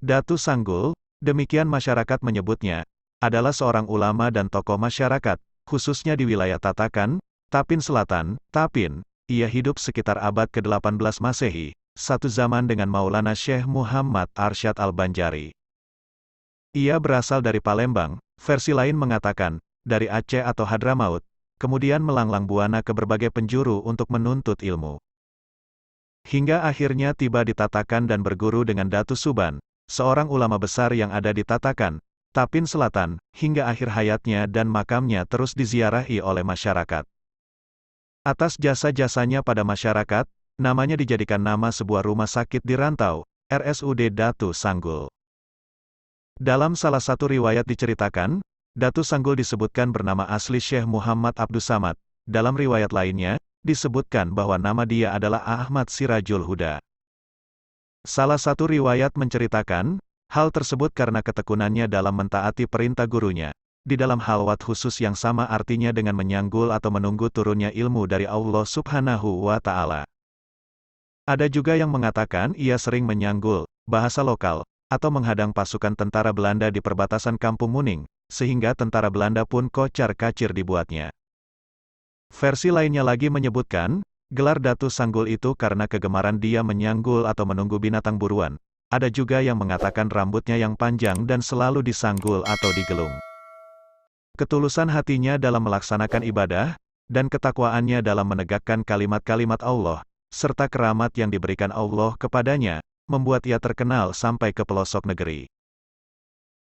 Datu Sanggul, demikian masyarakat menyebutnya, adalah seorang ulama dan tokoh masyarakat, khususnya di wilayah Tatakan, Tapin Selatan, Tapin. Ia hidup sekitar abad ke-18 Masehi, satu zaman dengan Maulana Syekh Muhammad Arsyad Al-Banjari. Ia berasal dari Palembang, versi lain mengatakan, dari Aceh atau Hadramaut, kemudian melanglang buana ke berbagai penjuru untuk menuntut ilmu. Hingga akhirnya tiba di Tatakan dan berguru dengan Datu Suban, seorang ulama besar yang ada di Tatakan, Tapin Selatan, hingga akhir hayatnya dan makamnya terus diziarahi oleh masyarakat. Atas jasa-jasanya pada masyarakat, namanya dijadikan nama sebuah rumah sakit di Rantau, RSUD Datu Sanggul. Dalam salah satu riwayat diceritakan, Datu Sanggul disebutkan bernama asli Syekh Muhammad Abdus Samad. Dalam riwayat lainnya, disebutkan bahwa nama dia adalah Ahmad Sirajul Huda. Salah satu riwayat menceritakan, hal tersebut karena ketekunannya dalam mentaati perintah gurunya. Di dalam halwat khusus yang sama artinya dengan menyanggul atau menunggu turunnya ilmu dari Allah Subhanahu wa Ta'ala. Ada juga yang mengatakan ia sering menyanggul, bahasa lokal, atau menghadang pasukan tentara Belanda di perbatasan Kampung Muning, sehingga tentara Belanda pun kocar-kacir dibuatnya. Versi lainnya lagi menyebutkan, gelar Datu Sanggul itu karena kegemaran dia menyanggul atau menunggu binatang buruan. Ada juga yang mengatakan rambutnya yang panjang dan selalu disanggul atau digelung. Ketulusan hatinya dalam melaksanakan ibadah, dan ketakwaannya dalam menegakkan kalimat-kalimat Allah, serta keramat yang diberikan Allah kepadanya, membuat ia terkenal sampai ke pelosok negeri.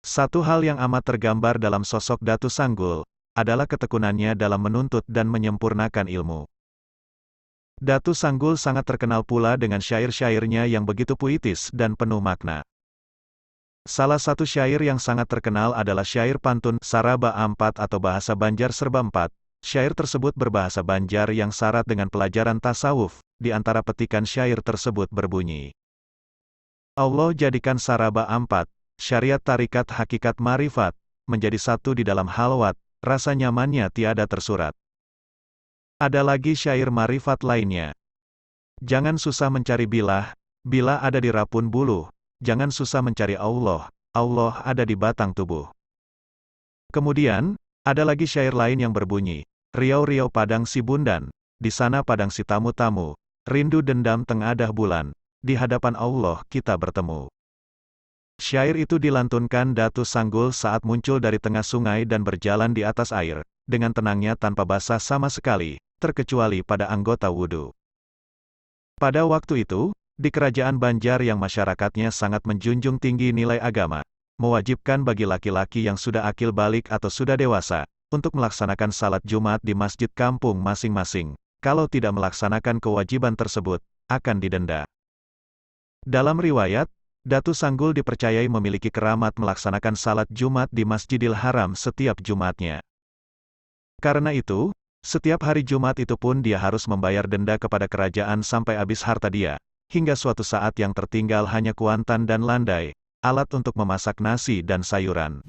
Satu hal yang amat tergambar dalam sosok Datu Sanggul, adalah ketekunannya dalam menuntut dan menyempurnakan ilmu. Datu Sanggul sangat terkenal pula dengan syair-syairnya yang begitu puitis dan penuh makna. Salah satu syair yang sangat terkenal adalah syair pantun Saraba Ampat atau bahasa Banjar Serba Empat. Syair tersebut berbahasa Banjar yang syarat dengan pelajaran tasawuf. Di antara petikan syair tersebut berbunyi, Allah jadikan Saraba Ampat, syariat tarikat hakikat marifat, menjadi satu di dalam halwat, rasa nyamannya tiada tersurat. Ada lagi syair marifat lainnya. Jangan susah mencari bilah, bila ada di rapun buluh. Jangan susah mencari Allah, Allah ada di batang tubuh. Kemudian, ada lagi syair lain yang berbunyi, Riau-riau padang si bundan, di sana padang si tamu-tamu, rindu dendam tengadah bulan, di hadapan Allah kita bertemu. Syair itu dilantunkan Datu Sanggul saat muncul dari tengah sungai dan berjalan di atas air, dengan tenangnya tanpa basah sama sekali, terkecuali pada anggota wudhu. Pada waktu itu, di kerajaan Banjar yang masyarakatnya sangat menjunjung tinggi nilai agama, mewajibkan bagi laki-laki yang sudah akil balik atau sudah dewasa, untuk melaksanakan salat Jumat di masjid kampung masing-masing. Kalau tidak melaksanakan kewajiban tersebut, akan didenda. Dalam riwayat, Datu Sanggul dipercayai memiliki keramat melaksanakan salat Jumat di Masjidil Haram setiap Jumatnya. Karena itu, setiap hari Jumat itu pun dia harus membayar denda kepada kerajaan sampai habis harta dia. Hingga suatu saat yang tertinggal hanya kuantan dan landai, alat untuk memasak nasi dan sayuran.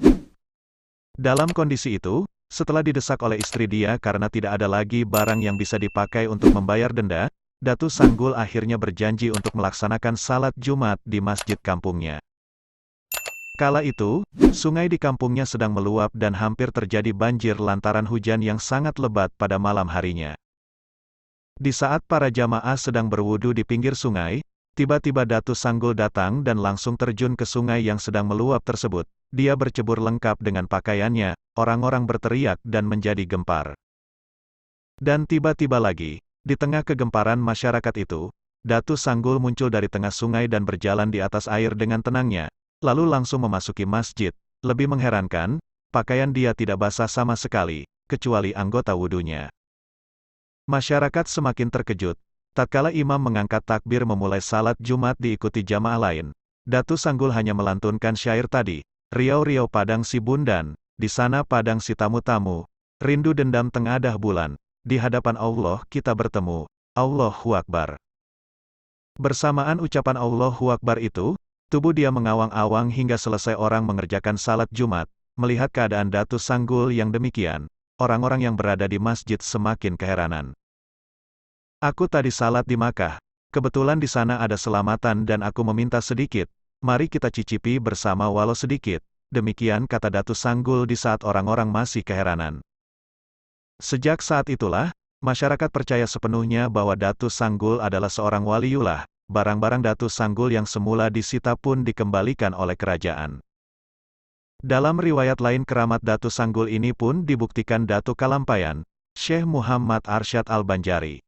Dalam kondisi itu, setelah didesak oleh istri dia karena tidak ada lagi barang yang bisa dipakai untuk membayar denda, Datu Sanggul akhirnya berjanji untuk melaksanakan salat Jumat di masjid kampungnya. Kala itu, sungai di kampungnya sedang meluap dan hampir terjadi banjir lantaran hujan yang sangat lebat pada malam harinya. Di saat para jamaah sedang berwudu di pinggir sungai, tiba-tiba Datu Sanggul datang dan langsung terjun ke sungai yang sedang meluap tersebut. Dia bercebur lengkap dengan pakaiannya, orang-orang berteriak dan menjadi gempar. Dan tiba-tiba lagi, di tengah kegemparan masyarakat itu, Datu Sanggul muncul dari tengah sungai dan berjalan di atas air dengan tenangnya, lalu langsung memasuki masjid. Lebih mengherankan, pakaian dia tidak basah sama sekali, kecuali anggota wudunya. Masyarakat semakin terkejut. Tatkala imam mengangkat takbir memulai salat Jumat diikuti jamaah lain, Datu Sanggul hanya melantunkan syair tadi, Riau-riau padang si bundan, di sana padang si tamu-tamu, rindu dendam tengadah bulan, di hadapan Allah kita bertemu, Allahu Akbar. Bersamaan ucapan Allahu Akbar itu, tubuh dia mengawang-awang hingga selesai orang mengerjakan salat Jumat. Melihat keadaan Datu Sanggul yang demikian, orang-orang yang berada di masjid semakin keheranan. Aku tadi salat di Makkah, kebetulan di sana ada selamatan dan aku meminta sedikit, Mari kita cicipi bersama walau sedikit. Demikian kata Datu Sanggul di saat orang-orang masih keheranan. Sejak saat itulah, masyarakat percaya sepenuhnya bahwa Datu Sanggul adalah seorang waliullah. Barang-barang Datu Sanggul yang semula disita pun dikembalikan oleh kerajaan. Dalam riwayat lain keramat Datu Sanggul ini pun dibuktikan Datu Kalampayan, Syekh Muhammad Arsyad Al-Banjari.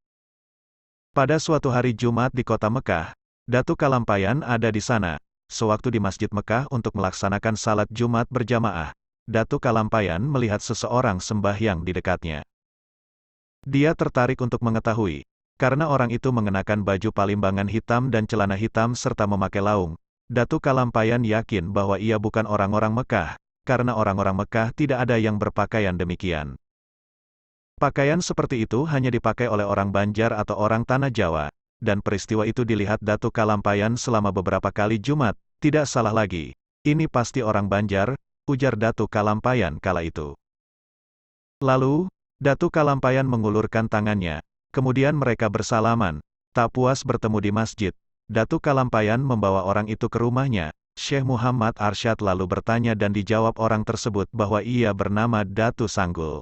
Pada suatu hari Jumat di kota Mekah, Datu Kalampayan ada di sana. Sewaktu di Masjid Mekah untuk melaksanakan salat Jumat berjamaah, Datu Kalampayan melihat seseorang sembahyang di dekatnya. Dia tertarik untuk mengetahui, karena orang itu mengenakan baju palimbangan hitam dan celana hitam serta memakai laung. Datu Kalampayan yakin bahwa ia bukan orang-orang Mekah, karena orang-orang Mekah tidak ada yang berpakaian demikian. Pakaian seperti itu hanya dipakai oleh orang Banjar atau orang Tanah Jawa. Dan peristiwa itu dilihat Datu Kalampayan selama beberapa kali Jumat, tidak salah lagi. Ini pasti orang Banjar, ujar Datu Kalampayan kala itu. Lalu, Datu Kalampayan mengulurkan tangannya, kemudian mereka bersalaman. Tak puas bertemu di masjid, Datu Kalampayan membawa orang itu ke rumahnya. Syekh Muhammad Arsyad lalu bertanya dan dijawab orang tersebut bahwa ia bernama Datu Sanggul.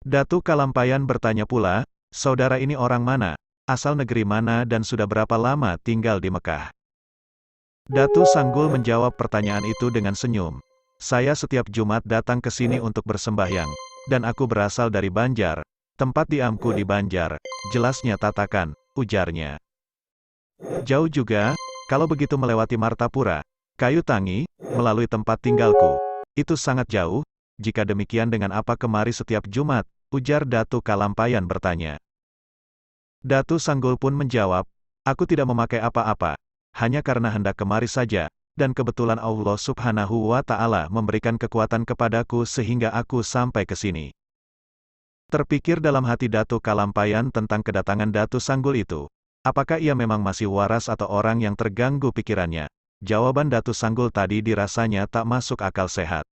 Datu Kalampayan bertanya pula, saudara ini orang mana? Asal negeri mana dan sudah berapa lama tinggal di Mekah? Datu Sanggul menjawab pertanyaan itu dengan senyum. Saya setiap Jumat datang ke sini untuk bersembahyang, dan aku berasal dari Banjar. Tempat diamku di Banjar, jelasnya Tatakan, ujarnya. Jauh juga, kalau begitu melewati Martapura, Kayu Tangi, melalui tempat tinggalku. Itu sangat jauh, jika demikian dengan apa kemari setiap Jumat, ujar Datu Kalampayan bertanya. Datu Sanggul pun menjawab, aku tidak memakai apa-apa, hanya karena hendak kemari saja, dan kebetulan Allah Subhanahu wa Ta'ala memberikan kekuatan kepadaku sehingga aku sampai ke sini. Terpikir dalam hati Datu Kalampayan tentang kedatangan Datu Sanggul itu. Apakah ia memang masih waras atau orang yang terganggu pikirannya? Jawaban Datu Sanggul tadi dirasanya tak masuk akal sehat.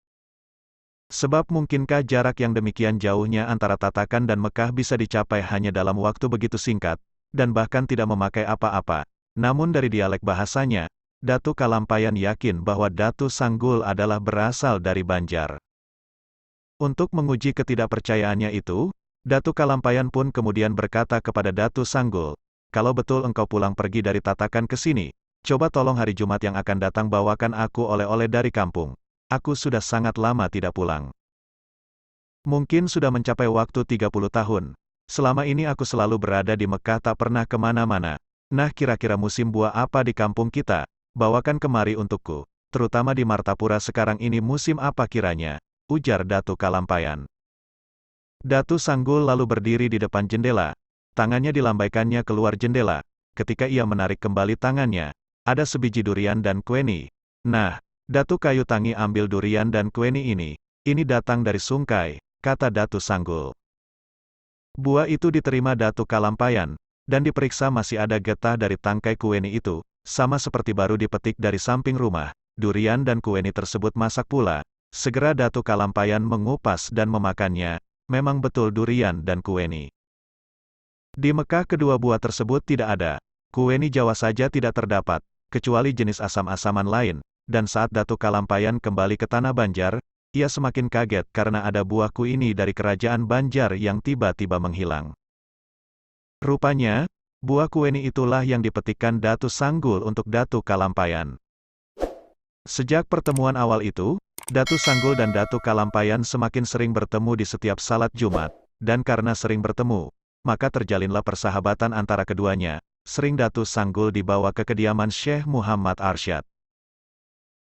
Sebab mungkinkah jarak yang demikian jauhnya antara Tatakan dan Mekah bisa dicapai hanya dalam waktu begitu singkat, dan bahkan tidak memakai apa-apa. Namun dari dialek bahasanya, Datu Kalampayan yakin bahwa Datu Sanggul adalah berasal dari Banjar. Untuk menguji ketidakpercayaannya itu, Datu Kalampayan pun kemudian berkata kepada Datu Sanggul, kalau betul engkau pulang pergi dari Tatakan ke sini, coba tolong hari Jumat yang akan datang bawakan aku oleh-oleh dari kampung. Aku sudah sangat lama tidak pulang. Mungkin sudah mencapai waktu 30 tahun. Selama ini aku selalu berada di Mekah tak pernah kemana-mana. Nah kira-kira musim buah apa di kampung kita? Bawakan kemari untukku. Terutama di Martapura sekarang ini musim apa kiranya? Ujar Datu Kalampayan. Datu Sanggul lalu berdiri di depan jendela. Tangannya dilambaikannya keluar jendela. Ketika ia menarik kembali tangannya, ada sebiji durian dan kueni. Nah, Datu Kayu Tangi ambil durian dan kueni ini datang dari Sungkai, kata Datu Sanggul. Buah itu diterima Datu Kalampayan, dan diperiksa masih ada getah dari tangkai kueni itu, sama seperti baru dipetik dari samping rumah. Durian dan kueni tersebut masak pula. Segera Datu Kalampayan mengupas dan memakannya, memang betul durian dan kueni. Di Mekah kedua buah tersebut tidak ada. Kueni Jawa saja tidak terdapat, kecuali jenis asam-asaman lain. Dan saat Datu Kalampayan kembali ke tanah Banjar, ia semakin kaget karena ada buah kueni dari kerajaan Banjar yang tiba-tiba menghilang. Rupanya, buah kueni itulah yang dipetikkan Datu Sanggul untuk Datu Kalampayan. Sejak pertemuan awal itu, Datu Sanggul dan Datu Kalampayan semakin sering bertemu di setiap salat Jumat, dan karena sering bertemu, maka terjalinlah persahabatan antara keduanya. Sering Datu Sanggul dibawa ke kediaman Syekh Muhammad Arsyad.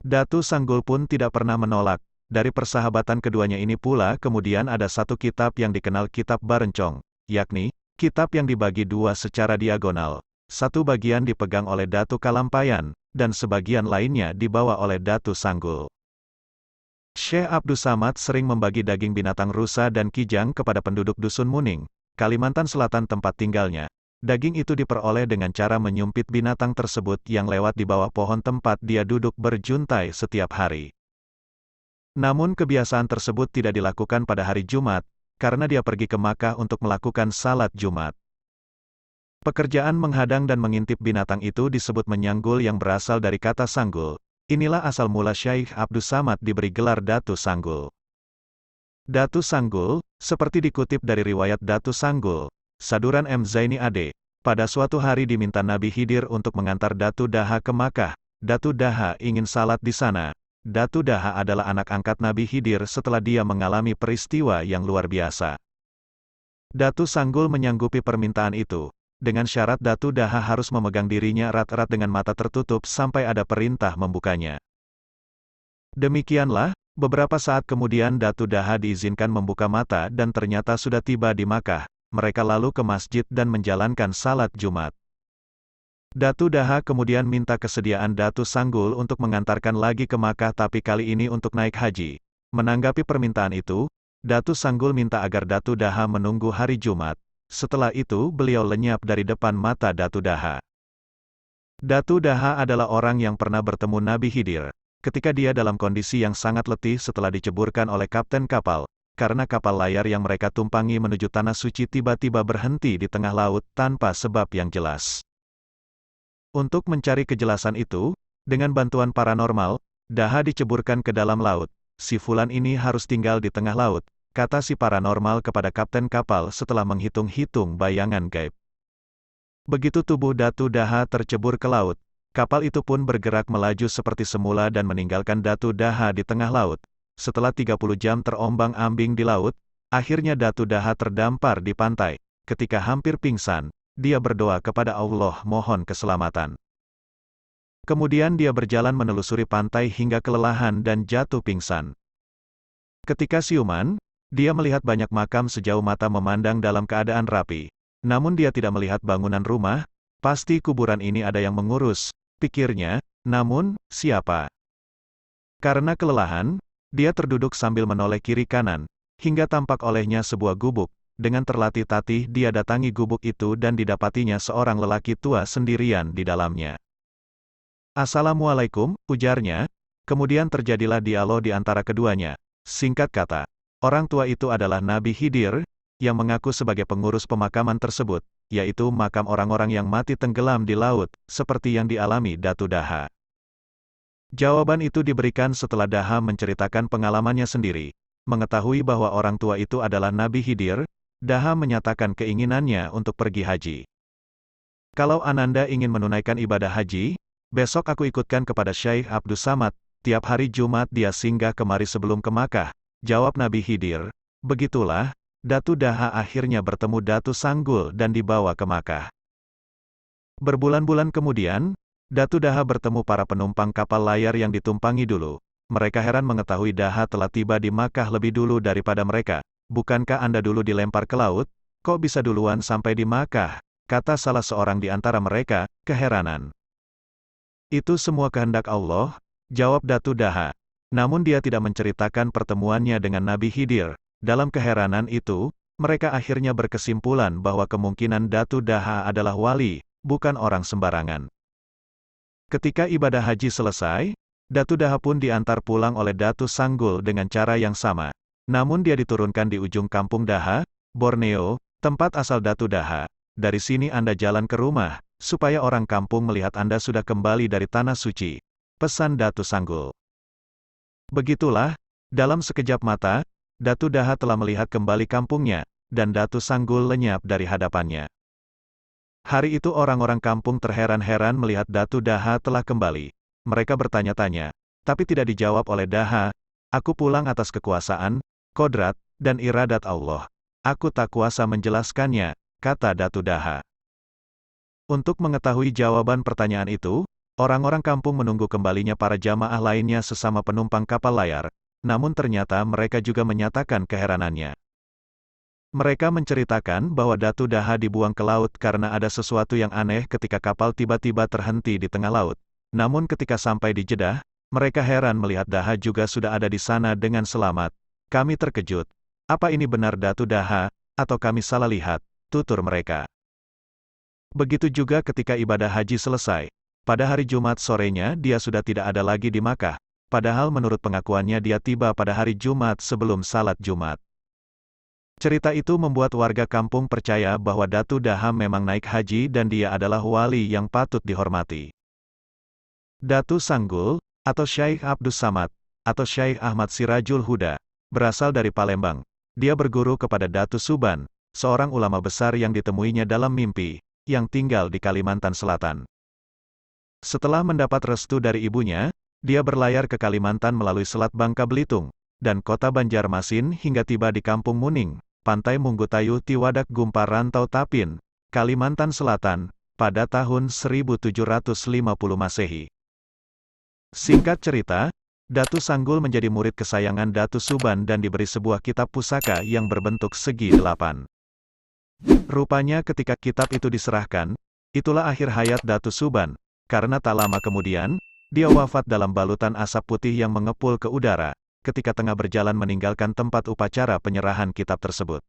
Datu Sanggul pun tidak pernah menolak. Dari persahabatan keduanya ini pula kemudian ada satu kitab yang dikenal Kitab Barencong, yakni, kitab yang dibagi dua secara diagonal. Satu bagian dipegang oleh Datu Kalampayan, dan sebagian lainnya dibawa oleh Datu Sanggul. Syekh Abdus Samad sering membagi daging binatang rusa dan kijang kepada penduduk Dusun Muning, Kalimantan Selatan tempat tinggalnya. Daging itu diperoleh dengan cara menyumpit binatang tersebut yang lewat di bawah pohon tempat dia duduk berjuntai setiap hari. Namun kebiasaan tersebut tidak dilakukan pada hari Jumat, karena dia pergi ke Makkah untuk melakukan salat Jumat. Pekerjaan menghadang dan mengintip binatang itu disebut menyanggul yang berasal dari kata sanggul. Inilah asal mula Syekh Abdus Samad diberi gelar Datu Sanggul. Datu Sanggul, seperti dikutip dari riwayat Datu Sanggul, Saduran M. Zaini AD, pada suatu hari diminta Nabi Khidir untuk mengantar Datu Daha ke Makkah. Datu Daha ingin salat di sana. Datu Daha adalah anak angkat Nabi Khidir setelah dia mengalami peristiwa yang luar biasa. Datu Sanggul menyanggupi permintaan itu, dengan syarat Datu Daha harus memegang dirinya erat-erat dengan mata tertutup sampai ada perintah membukanya. Demikianlah, beberapa saat kemudian Datu Daha diizinkan membuka mata dan ternyata sudah tiba di Makkah. Mereka lalu ke masjid dan menjalankan salat Jumat. Datu Daha kemudian minta kesediaan Datu Sanggul untuk mengantarkan lagi ke Makkah tapi kali ini untuk naik haji. Menanggapi permintaan itu, Datu Sanggul minta agar Datu Daha menunggu hari Jumat. Setelah itu beliau lenyap dari depan mata Datu Daha. Datu Daha adalah orang yang pernah bertemu Nabi Khidir, ketika dia dalam kondisi yang sangat letih setelah diceburkan oleh kapten kapal, karena kapal layar yang mereka tumpangi menuju Tanah Suci tiba-tiba berhenti di tengah laut tanpa sebab yang jelas. Untuk mencari kejelasan itu, dengan bantuan paranormal, Daha diceburkan ke dalam laut. Si fulan ini harus tinggal di tengah laut, kata si paranormal kepada kapten kapal setelah menghitung-hitung bayangan gaib. Begitu tubuh Datu Daha tercebur ke laut, kapal itu pun bergerak melaju seperti semula dan meninggalkan Datu Daha di tengah laut. Setelah 30 jam terombang-ambing di laut, akhirnya Datu Daha terdampar di pantai. Ketika hampir pingsan, dia berdoa kepada Allah mohon keselamatan. Kemudian dia berjalan menelusuri pantai hingga kelelahan dan jatuh pingsan. Ketika siuman, dia melihat banyak makam sejauh mata memandang dalam keadaan rapi. Namun dia tidak melihat bangunan rumah, pasti kuburan ini ada yang mengurus, pikirnya, namun, siapa? Karena kelelahan, dia terduduk sambil menoleh kiri kanan, hingga tampak olehnya sebuah gubuk. Dengan terlatih-tatih dia datangi gubuk itu dan didapatinya seorang lelaki tua sendirian di dalamnya. "Assalamualaikum," ujarnya. Kemudian terjadilah dialog di antara keduanya. Singkat kata, orang tua itu adalah Nabi Khidir, yang mengaku sebagai pengurus pemakaman tersebut, yaitu makam orang-orang yang mati tenggelam di laut, seperti yang dialami Datu Daha. Jawaban itu diberikan setelah Daha menceritakan pengalamannya sendiri. Mengetahui bahwa orang tua itu adalah Nabi Khidir, Daha menyatakan keinginannya untuk pergi haji. "Kalau Ananda ingin menunaikan ibadah haji, besok aku ikutkan kepada Syekh Abdus Samad, tiap hari Jumat dia singgah kemari sebelum ke Makkah," jawab Nabi Khidir. Begitulah, Datu Daha akhirnya bertemu Datu Sanggul dan dibawa ke Makkah. Berbulan-bulan kemudian, Datu Daha bertemu para penumpang kapal layar yang ditumpangi dulu. Mereka heran mengetahui Daha telah tiba di Makkah lebih dulu daripada mereka. "Bukankah Anda dulu dilempar ke laut? Kok bisa duluan sampai di Makkah?" kata salah seorang di antara mereka, keheranan. "Itu semua kehendak Allah," jawab Datu Daha. Namun dia tidak menceritakan pertemuannya dengan Nabi Khidir. Dalam keheranan itu, mereka akhirnya berkesimpulan bahwa kemungkinan Datu Daha adalah wali, bukan orang sembarangan. Ketika ibadah haji selesai, Datu Daha pun diantar pulang oleh Datu Sanggul dengan cara yang sama. Namun dia diturunkan di ujung kampung Daha, Borneo, tempat asal Datu Daha. "Dari sini Anda jalan ke rumah, supaya orang kampung melihat Anda sudah kembali dari Tanah Suci," pesan Datu Sanggul. Begitulah, dalam sekejap mata, Datu Daha telah melihat kembali kampungnya, dan Datu Sanggul lenyap dari hadapannya. Hari itu orang-orang kampung terheran-heran melihat Datu Daha telah kembali. Mereka bertanya-tanya, tapi tidak dijawab oleh Daha. "Aku pulang atas kekuasaan, kodrat, dan iradat Allah. Aku tak kuasa menjelaskannya," kata Datu Daha. Untuk mengetahui jawaban pertanyaan itu, orang-orang kampung menunggu kembalinya para jamaah lainnya sesama penumpang kapal layar, namun ternyata mereka juga menyatakan keheranannya. Mereka menceritakan bahwa Datu Daha dibuang ke laut karena ada sesuatu yang aneh ketika kapal tiba-tiba terhenti di tengah laut. Namun ketika sampai di Jeddah, mereka heran melihat Daha juga sudah ada di sana dengan selamat. "Kami terkejut. Apa ini benar Datu Daha, atau kami salah lihat?" tutur mereka. Begitu juga ketika ibadah haji selesai. Pada hari Jumat sorenya dia sudah tidak ada lagi di Makkah, padahal menurut pengakuannya dia tiba pada hari Jumat sebelum salat Jumat. Cerita itu membuat warga kampung percaya bahwa Datu Daham memang naik haji dan dia adalah wali yang patut dihormati. Datu Sanggul, atau Syekh Abdus Samad, atau Syekh Ahmad Sirajul Huda, berasal dari Palembang. Dia berguru kepada Datu Suban, seorang ulama besar yang ditemuinya dalam mimpi, yang tinggal di Kalimantan Selatan. Setelah mendapat restu dari ibunya, dia berlayar ke Kalimantan melalui Selat Bangka Belitung, dan kota Banjarmasin hingga tiba di Kampung Muning, Pantai Munggutayu Tiwadak Gumpar Rantau Tapin, Kalimantan Selatan, pada tahun 1750 Masehi. Singkat cerita, Datu Sanggul menjadi murid kesayangan Datu Suban dan diberi sebuah kitab pusaka yang berbentuk segi 8. Rupanya ketika kitab itu diserahkan, itulah akhir hayat Datu Suban, karena tak lama kemudian, dia wafat dalam balutan asap putih yang mengepul ke udara, ketika tengah berjalan meninggalkan tempat upacara penyerahan kitab tersebut.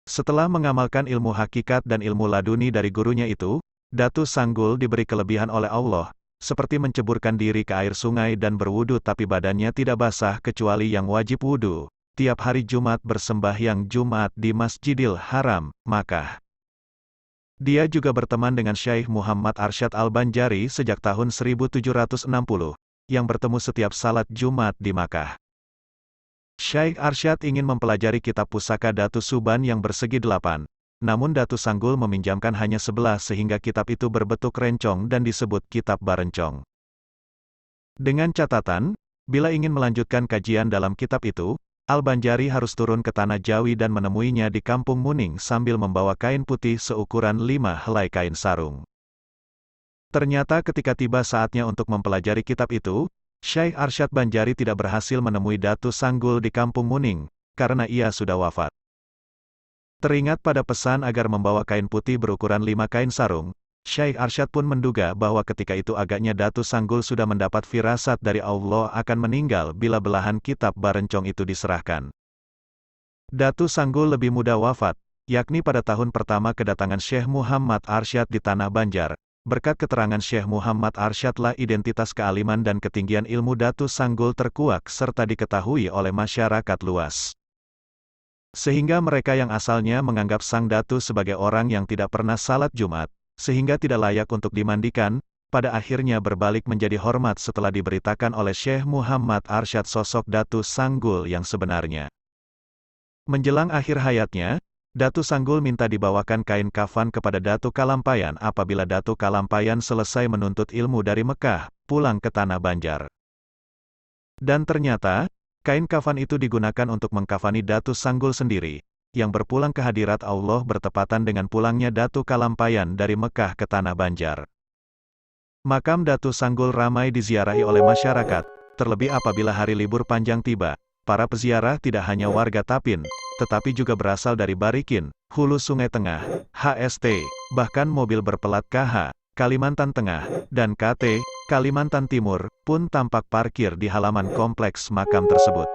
Setelah mengamalkan ilmu hakikat dan ilmu laduni dari gurunya itu, Datu Sanggul diberi kelebihan oleh Allah, seperti menceburkan diri ke air sungai dan berwudu tapi badannya tidak basah kecuali yang wajib wudu, tiap hari Jumat bersembahyang Jumat di Masjidil Haram, Makkah. Dia juga berteman dengan Syekh Muhammad Arsyad Al-Banjari sejak tahun 1760, yang bertemu setiap salat Jumat di Makkah. Syekh Arsyad ingin mempelajari kitab pusaka Datu Suban yang bersegi 8, namun Datu Sanggul meminjamkan hanya 11 sehingga kitab itu berbentuk rencong dan disebut Kitab Barencong. Dengan catatan, bila ingin melanjutkan kajian dalam kitab itu, Al-Banjari harus turun ke Tanah Jawi dan menemuinya di Kampung Muning sambil membawa kain putih seukuran 5 helai kain sarung. Ternyata ketika tiba saatnya untuk mempelajari kitab itu, Syekh Arsyad Banjari tidak berhasil menemui Datu Sanggul di Kampung Muning, karena ia sudah wafat. Teringat pada pesan agar membawa kain putih berukuran 5 kain sarung, Syekh Arsyad pun menduga bahwa ketika itu agaknya Datu Sanggul sudah mendapat firasat dari Allah akan meninggal bila belahan kitab Barencong itu diserahkan. Datu Sanggul lebih muda wafat, yakni pada tahun pertama kedatangan Syekh Muhammad Arsyad di Tanah Banjar. Berkat keterangan Syekh Muhammad Arsyadlah identitas kealiman dan ketinggian ilmu Datu Sanggul terkuak serta diketahui oleh masyarakat luas. Sehingga mereka yang asalnya menganggap Sang Datu sebagai orang yang tidak pernah salat Jumat, sehingga tidak layak untuk dimandikan, pada akhirnya berbalik menjadi hormat setelah diberitakan oleh Syekh Muhammad Arsyad sosok Datu Sanggul yang sebenarnya. Menjelang akhir hayatnya, Datu Sanggul minta dibawakan kain kafan kepada Datu Kalampayan apabila Datu Kalampayan selesai menuntut ilmu dari Mekah, pulang ke Tanah Banjar. Dan ternyata, kain kafan itu digunakan untuk mengkafani Datu Sanggul sendiri, yang berpulang ke hadirat Allah bertepatan dengan pulangnya Datu Kalampayan dari Mekah ke Tanah Banjar. Makam Datu Sanggul ramai diziarahi oleh masyarakat, terlebih apabila hari libur panjang tiba. Para peziarah tidak hanya warga Tapin, tetapi juga berasal dari Barikin, Hulu Sungai Tengah, HST, bahkan mobil berpelat KH, Kalimantan Tengah, dan KT, Kalimantan Timur, pun tampak parkir di halaman kompleks makam tersebut.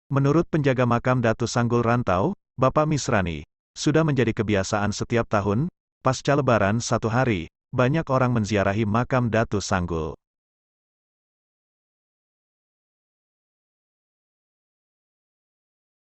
Menurut penjaga makam Datu Sanggul Rantau, Bapak Misrani, sudah menjadi kebiasaan setiap tahun, pasca Lebaran 1 hari, banyak orang menziarahi makam Datu Sanggul.